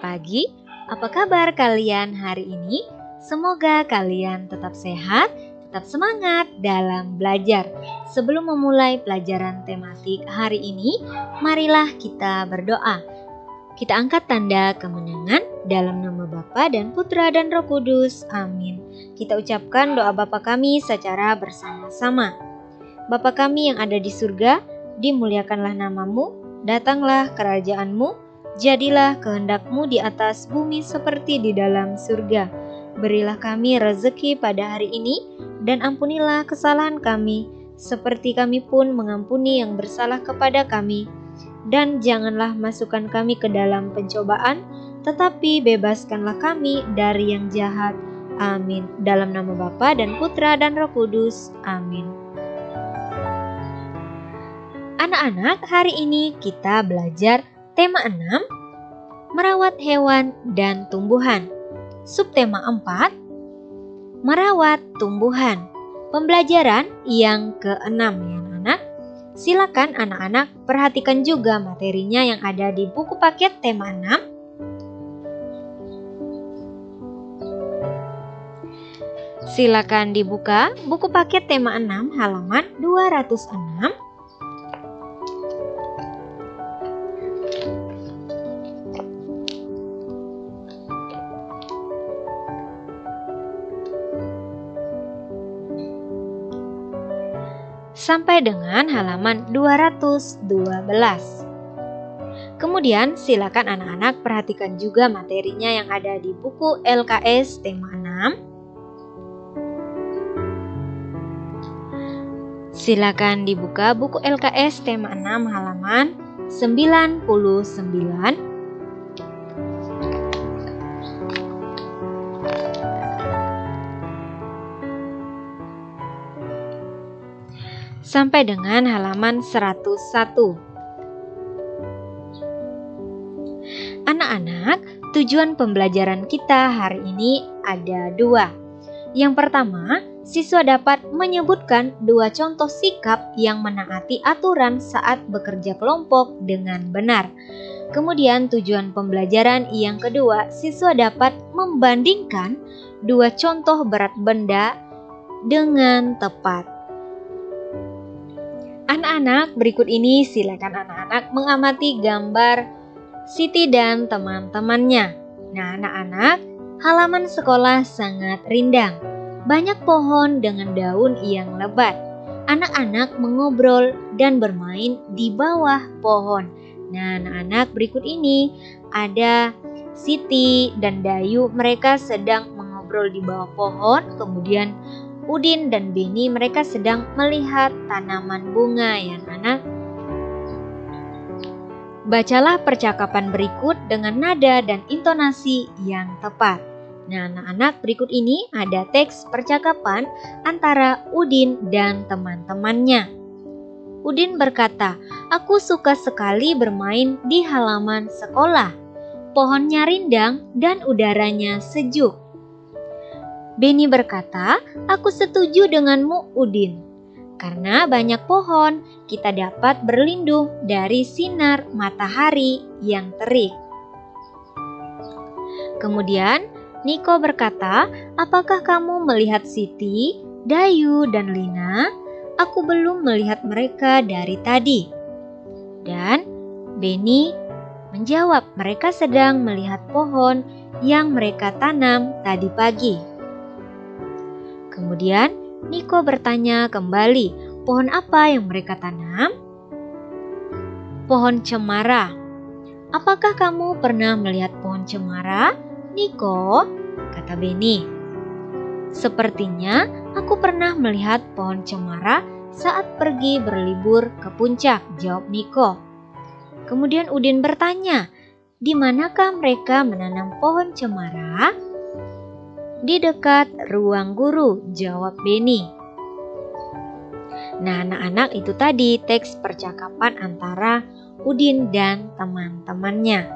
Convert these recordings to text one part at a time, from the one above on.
pagi, apa kabar kalian hari ini? Semoga kalian tetap sehat, tetap semangat dalam belajar. Sebelum memulai pelajaran tematik hari ini, marilah kita berdoa. Kita angkat tanda kemenangan dalam nama Bapa dan Putra dan Roh Kudus. Amin. Kita ucapkan doa Bapa kami secara bersama-sama. Bapa kami yang ada di surga, dimuliakanlah namamu, datanglah kerajaan-Mu, jadilah kehendak-Mu di atas bumi seperti di dalam surga. Berilah kami rezeki pada hari ini, dan ampunilah kesalahan kami, seperti kami pun mengampuni yang bersalah kepada kami. Dan janganlah masukkan kami ke dalam pencobaan, tetapi bebaskanlah kami dari yang jahat. Amin. Dalam nama Bapa dan Putra dan Roh Kudus. Amin. Anak-anak, hari ini kita belajar tema 6, merawat hewan dan tumbuhan. Subtema 4, merawat tumbuhan. Pembelajaran yang ke-6 ya anak-anak. Silakan anak-anak perhatikan juga materinya yang ada di buku paket tema 6. Silakan dibuka buku paket tema 6 halaman 206. Sampai dengan halaman 212. Kemudian silakan anak-anak perhatikan juga materinya yang ada di buku LKS tema 6. Silakan dibuka buku LKS tema 6 halaman 99. Sampai dengan halaman 101. Anak-anak, tujuan pembelajaran kita hari ini ada 2. Yang pertama, siswa dapat menyebutkan 2 contoh sikap yang menaati aturan saat bekerja kelompok dengan benar. Kemudian tujuan pembelajaran yang kedua, siswa dapat membandingkan 2 contoh berat benda dengan tepat. Anak-anak, berikut ini silakan anak-anak mengamati gambar Siti dan teman-temannya. Nah, anak-anak, halaman sekolah sangat rindang. Banyak pohon dengan daun yang lebat. Anak-anak mengobrol dan bermain di bawah pohon. Nah, anak-anak, berikut ini ada Siti dan Dayu. Mereka sedang mengobrol di bawah pohon. Kemudian Udin dan Beni mereka sedang melihat tanaman bunga ya anak. Bacalah percakapan berikut dengan nada dan intonasi yang tepat. Nah anak-anak, berikut ini ada teks percakapan antara Udin dan teman-temannya. Udin berkata, "Aku suka sekali bermain di halaman sekolah. Pohonnya rindang dan udaranya sejuk." Beni berkata, "Aku setuju denganmu, Udin. Karena banyak pohon, kita dapat berlindung dari sinar matahari yang terik." Kemudian, Niko berkata, "Apakah kamu melihat Siti, Dayu, dan Lina? Aku belum melihat mereka dari tadi." Dan Beni menjawab, "Mereka sedang melihat pohon yang mereka tanam tadi pagi." Kemudian Niko bertanya kembali, "Pohon apa yang mereka tanam?" "Pohon cemara." "Apakah kamu pernah melihat pohon cemara, Niko?" kata Beni. "Sepertinya aku pernah melihat pohon cemara saat pergi berlibur ke puncak," jawab Niko. Kemudian Udin bertanya, "Di manakah mereka menanam pohon cemara?" "Di dekat ruang guru," jawab Beni. Nah anak-anak, itu tadi teks percakapan antara Udin dan teman-temannya.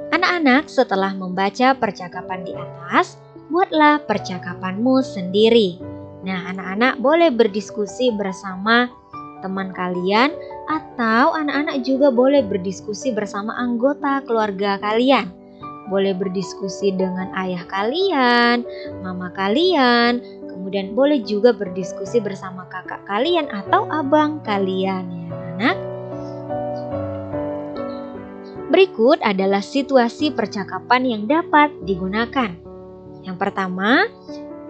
Anak-anak, setelah membaca percakapan di atas, buatlah percakapanmu sendiri. Nah anak-anak boleh berdiskusi bersama teman kalian Atau anak-anak juga boleh berdiskusi bersama anggota keluarga kalian. Boleh berdiskusi dengan ayah kalian, mama kalian, kemudian boleh juga berdiskusi bersama kakak kalian atau abang kalian ya anak. Berikut adalah situasi percakapan yang dapat digunakan. Yang pertama,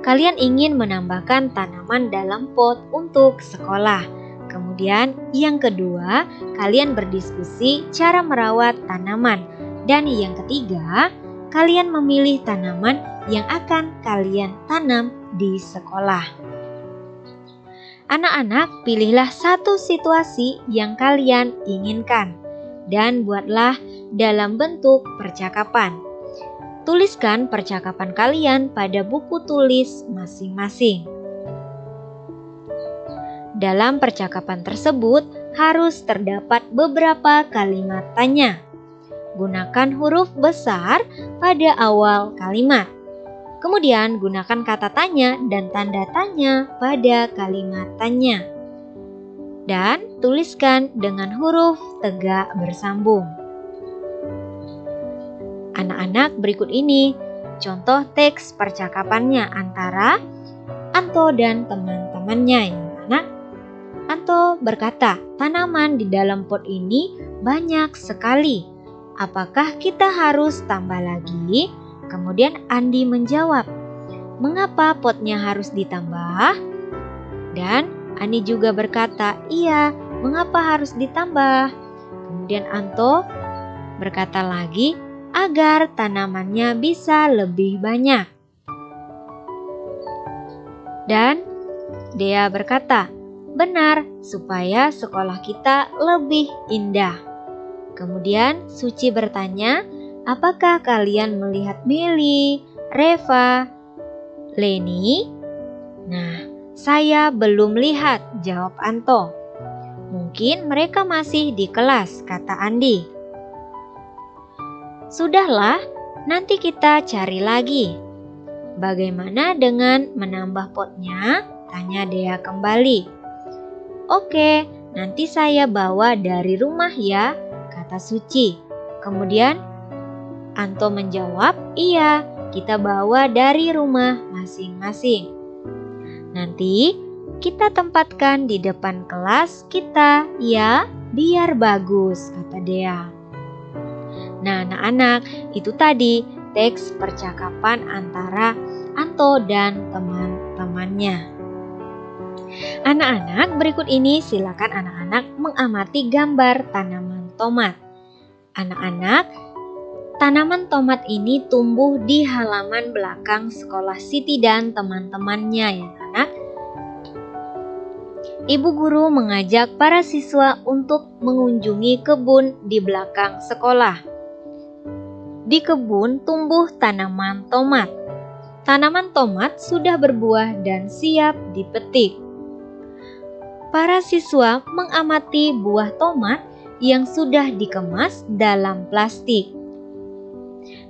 kalian ingin menambahkan tanaman dalam pot untuk sekolah. Kemudian yang kedua, kalian berdiskusi cara merawat tanaman. Dan yang ketiga, kalian memilih tanaman yang akan kalian tanam di sekolah. Anak-anak, pilihlah satu situasi yang kalian inginkan dan buatlah dalam bentuk percakapan. Tuliskan percakapan kalian pada buku tulis masing-masing. Dalam percakapan tersebut harus terdapat beberapa kalimat tanya. Gunakan huruf besar pada awal kalimat. Kemudian gunakan kata tanya dan tanda tanya pada kalimat tanya. Dan tuliskan dengan huruf tegak bersambung. Anak-anak, berikut ini contoh teks percakapannya antara Anto dan teman-temannya ya anak. Anto berkata, tanaman di dalam pot ini banyak sekali. Apakah kita harus tambah lagi? Kemudian Andi menjawab, mengapa potnya harus ditambah? Dan Andi juga berkata, iya, mengapa harus ditambah? Kemudian Anto berkata lagi, agar tanamannya bisa lebih banyak. Dan Dea berkata, benar, supaya sekolah kita lebih indah. Kemudian Suci bertanya, apakah kalian melihat Meli, Reva, Leni? Nah, saya belum lihat, jawab Anto. Mungkin mereka masih di kelas, kata Andi. Sudahlah, nanti kita cari lagi. Bagaimana dengan menambah potnya? Tanya Dea kembali. Oke, nanti saya bawa dari rumah ya, kata Suci. Kemudian Anto menjawab, iya, kita bawa dari rumah masing-masing. Nanti kita tempatkan di depan kelas kita ya, biar bagus, kata Dea. Nah anak-anak, itu tadi teks percakapan antara Anto dan teman-temannya. Anak-anak, berikut ini silakan anak-anak mengamati gambar tanaman tomat. Anak-anak, tanaman tomat ini tumbuh di halaman belakang sekolah Siti dan teman-temannya ya anak. Ibu guru mengajak para siswa untuk mengunjungi kebun di belakang sekolah. Di kebun tumbuh tanaman tomat. Tanaman tomat sudah berbuah dan siap dipetik. Para siswa mengamati buah tomat yang sudah dikemas dalam plastik.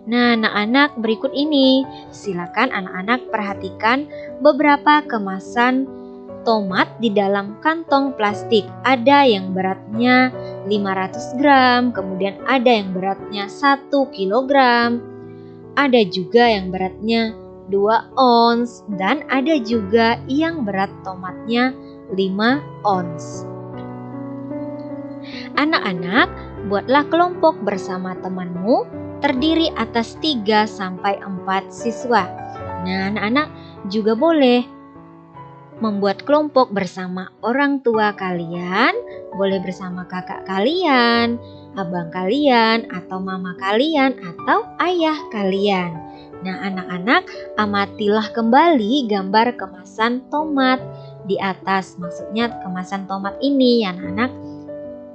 Nah, anak-anak, berikut ini silakan anak-anak perhatikan beberapa kemasan tomat di dalam kantong plastik. Ada yang beratnya 500 gram, kemudian ada yang beratnya 1 kilogram, ada juga yang beratnya 2 ons, dan ada juga yang berat tomatnya 5 ons. Anak-anak, buatlah kelompok bersama temanmu terdiri atas 3-4 siswa. Nah, anak-anak juga boleh membuat kelompok bersama orang tua kalian, boleh bersama kakak kalian, abang kalian, atau mama kalian, atau ayah kalian. Nah, anak-anak, amatilah kembali gambar kemasan tomat di atas, maksudnya kemasan tomat ini ya anak-anak.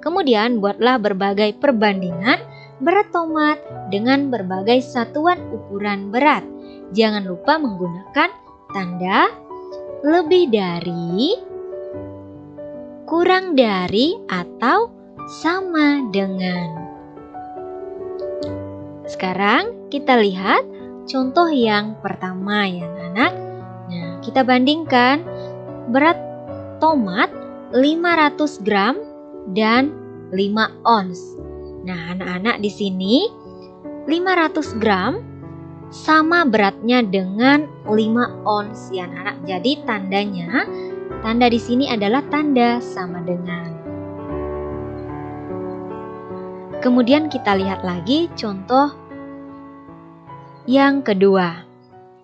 Kemudian buatlah berbagai perbandingan berat tomat dengan berbagai satuan ukuran berat. Jangan lupa menggunakan tanda lebih dari, kurang dari, atau sama dengan. Sekarang kita lihat contoh yang pertama ya anak. Nah, kita bandingkan berat tomat 500 gram dan 5 ons. Nah, anak-anak di sini 500 gram sama beratnya dengan 5 ons ya anak-anak. Jadi tanda di sini adalah tanda sama dengan. Kemudian kita lihat lagi contoh yang kedua.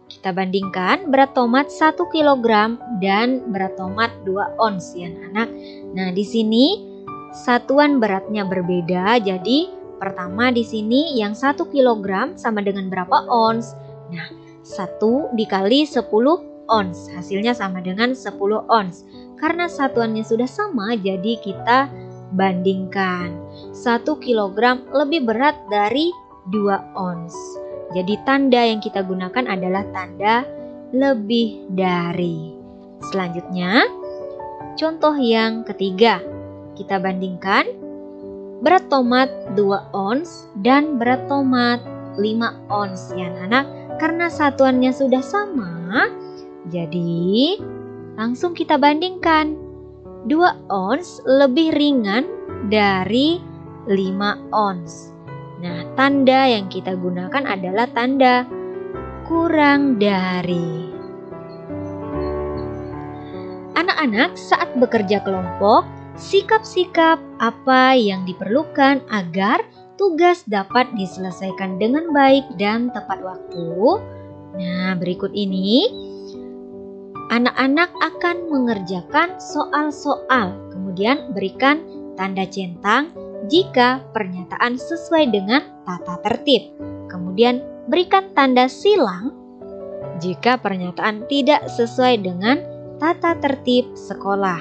Kita bandingkan berat tomat 1 kg dan berat tomat 2 ons ya anak-anak. Nah, di sini satuan beratnya berbeda. Jadi pertama di sini yang 1 kg sama dengan berapa ons? Nah, 1 dikali 10 ons. Hasilnya sama dengan 10 ons. Karena satuannya sudah sama, jadi kita bandingkan. 1 kg lebih berat dari 2 ons. Jadi tanda yang kita gunakan adalah tanda lebih dari. Selanjutnya, contoh yang ketiga. Kita bandingkan berat tomat 2 ons dan berat tomat 5 ons ya anak-anak. Karena satuannya sudah sama, jadi langsung kita bandingkan. 2 ons lebih ringan dari 5 ons. Nah, tanda yang kita gunakan adalah tanda kurang dari. Anak-anak saat bekerja kelompok, sikap-sikap apa yang diperlukan agar tugas dapat diselesaikan dengan baik dan tepat waktu? Nah, berikut ini anak-anak akan mengerjakan soal-soal, kemudian berikan tanda centang jika pernyataan sesuai dengan tata tertib. Kemudian berikan tanda silang jika pernyataan tidak sesuai dengan tata tertib sekolah.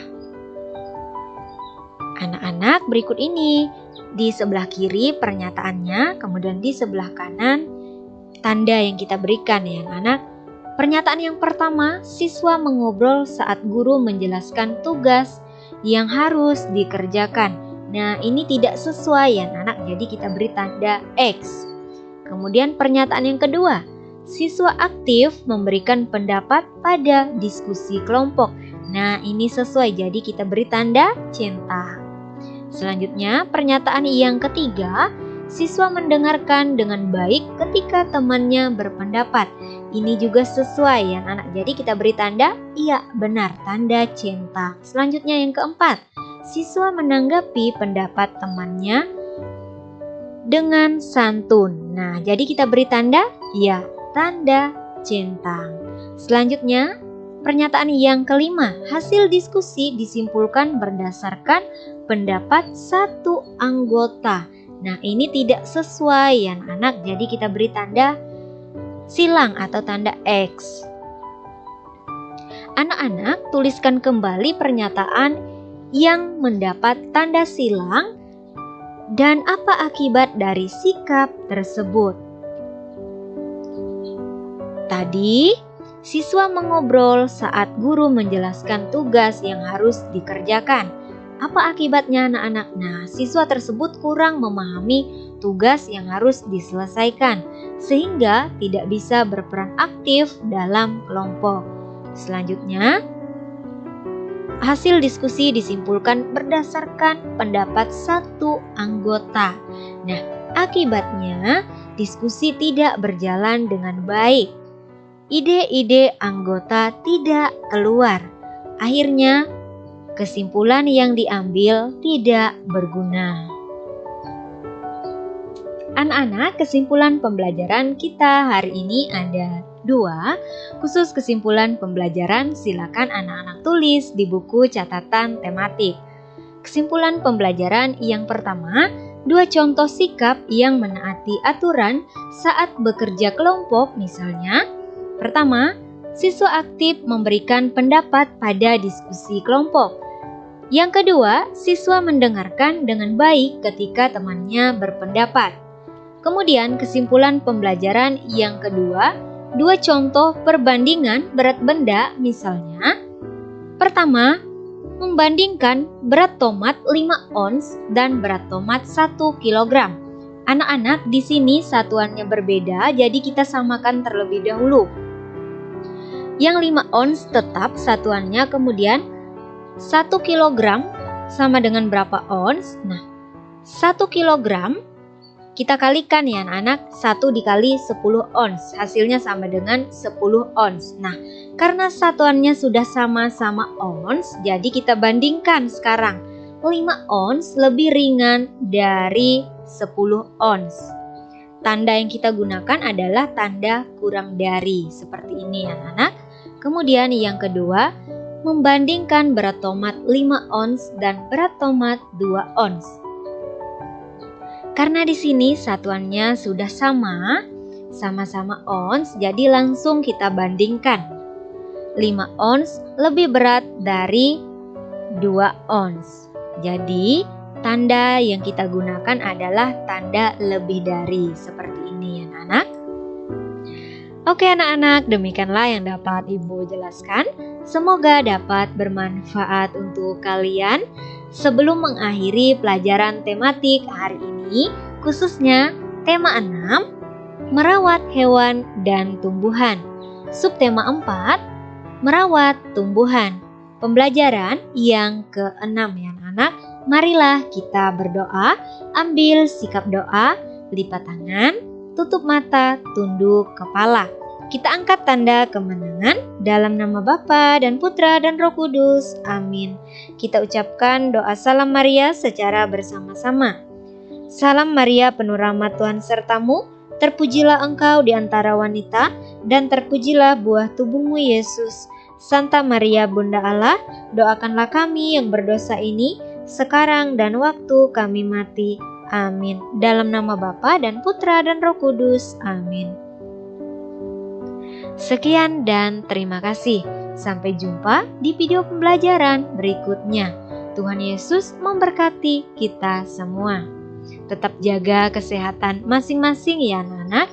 Anak-anak, berikut ini di sebelah kiri pernyataannya, kemudian di sebelah kanan tanda yang kita berikan ya anak-anak. Pernyataan yang pertama, siswa mengobrol saat guru menjelaskan tugas yang harus dikerjakan. Nah, ini tidak sesuai ya anak-anak, jadi kita beri tanda X. Kemudian pernyataan yang kedua, siswa aktif memberikan pendapat pada diskusi kelompok. Nah, ini sesuai, jadi kita beri tanda centang. Selanjutnya, pernyataan yang ketiga, siswa mendengarkan dengan baik ketika temannya berpendapat. Ini juga sesuai ya anak, jadi kita beri tanda iya benar, tanda centang. Selanjutnya yang keempat, siswa menanggapi pendapat temannya dengan santun. Nah, jadi kita beri tanda iya, tanda centang. Selanjutnya, pernyataan yang kelima, hasil diskusi disimpulkan berdasarkan pendapat satu anggota. Nah, ini tidak sesuai ya anak, jadi kita beri tanda silang atau tanda X. Anak-anak, tuliskan kembali pernyataan yang mendapat tanda silang dan apa akibat dari sikap tersebut. Tadi, siswa mengobrol saat guru menjelaskan tugas yang harus dikerjakan. Apa akibatnya anak-anak? Nah, siswa tersebut kurang memahami tugas yang harus diselesaikan, sehingga tidak bisa berperan aktif dalam kelompok. Selanjutnya, hasil diskusi disimpulkan berdasarkan pendapat satu anggota. Nah, akibatnya diskusi tidak berjalan dengan baik. Ide-ide anggota tidak keluar. Akhirnya, kesimpulan yang diambil tidak berguna. Anak-anak, kesimpulan pembelajaran kita hari ini ada 2. Khusus kesimpulan pembelajaran silakan anak-anak tulis di buku catatan tematik. Kesimpulan pembelajaran yang pertama, 2 contoh sikap yang menaati aturan saat bekerja kelompok, misalnya pertama, siswa aktif memberikan pendapat pada diskusi kelompok. Yang kedua, siswa mendengarkan dengan baik ketika temannya berpendapat. Kemudian kesimpulan pembelajaran yang kedua, 2 contoh perbandingan berat benda, misalnya pertama, membandingkan berat tomat 5 ons dan berat tomat 1 kg. Anak-anak, di sini satuannya berbeda, jadi kita samakan terlebih dahulu. Yang 5 ons tetap satuannya, kemudian 1 kg sama dengan berapa ons? Nah, 1 kilogram kita kalikan ya anak-anak, 1 dikali 10 ons, hasilnya sama dengan 10 ons. Nah, karena satuannya sudah sama-sama ons, jadi kita bandingkan sekarang. 5 ons lebih ringan dari 10 ons. Tanda yang kita gunakan adalah tanda kurang dari, seperti ini ya anak-anak. Kemudian yang kedua, membandingkan berat tomat 5 ons dan berat tomat 2 ons. Karena di sini satuannya sudah sama-sama ons, jadi langsung kita bandingkan. 5 ons lebih berat dari 2 ons. Jadi, tanda yang kita gunakan adalah tanda lebih dari, seperti ini ya anak-anak. Oke anak-anak, demikianlah yang dapat Ibu jelaskan. Semoga dapat bermanfaat untuk kalian. Sebelum mengakhiri pelajaran tematik hari ini, khususnya tema 6, merawat hewan dan tumbuhan. Subtema 4, merawat tumbuhan. Pembelajaran yang ke-6 ya anak-anak. Marilah kita berdoa, ambil sikap doa, lipat tangan, tutup mata, tunduk kepala. Kita angkat tanda kemenangan dalam nama Bapa dan Putra dan Roh Kudus. Amin. Kita ucapkan doa Salam Maria secara bersama-sama. Salam Maria, penuh rahmat Tuhan sertamu, terpujilah engkau di antara wanita, dan terpujilah buah tubuhmu Yesus. Santa Maria Bunda Allah, doakanlah kami yang berdosa ini, sekarang dan waktu kami mati. Amin. Dalam nama Bapa dan Putra dan Roh Kudus. Amin. Sekian dan terima kasih. Sampai jumpa di video pembelajaran berikutnya. Tuhan Yesus memberkati kita semua. Tetap jaga kesehatan masing-masing ya anak-anak.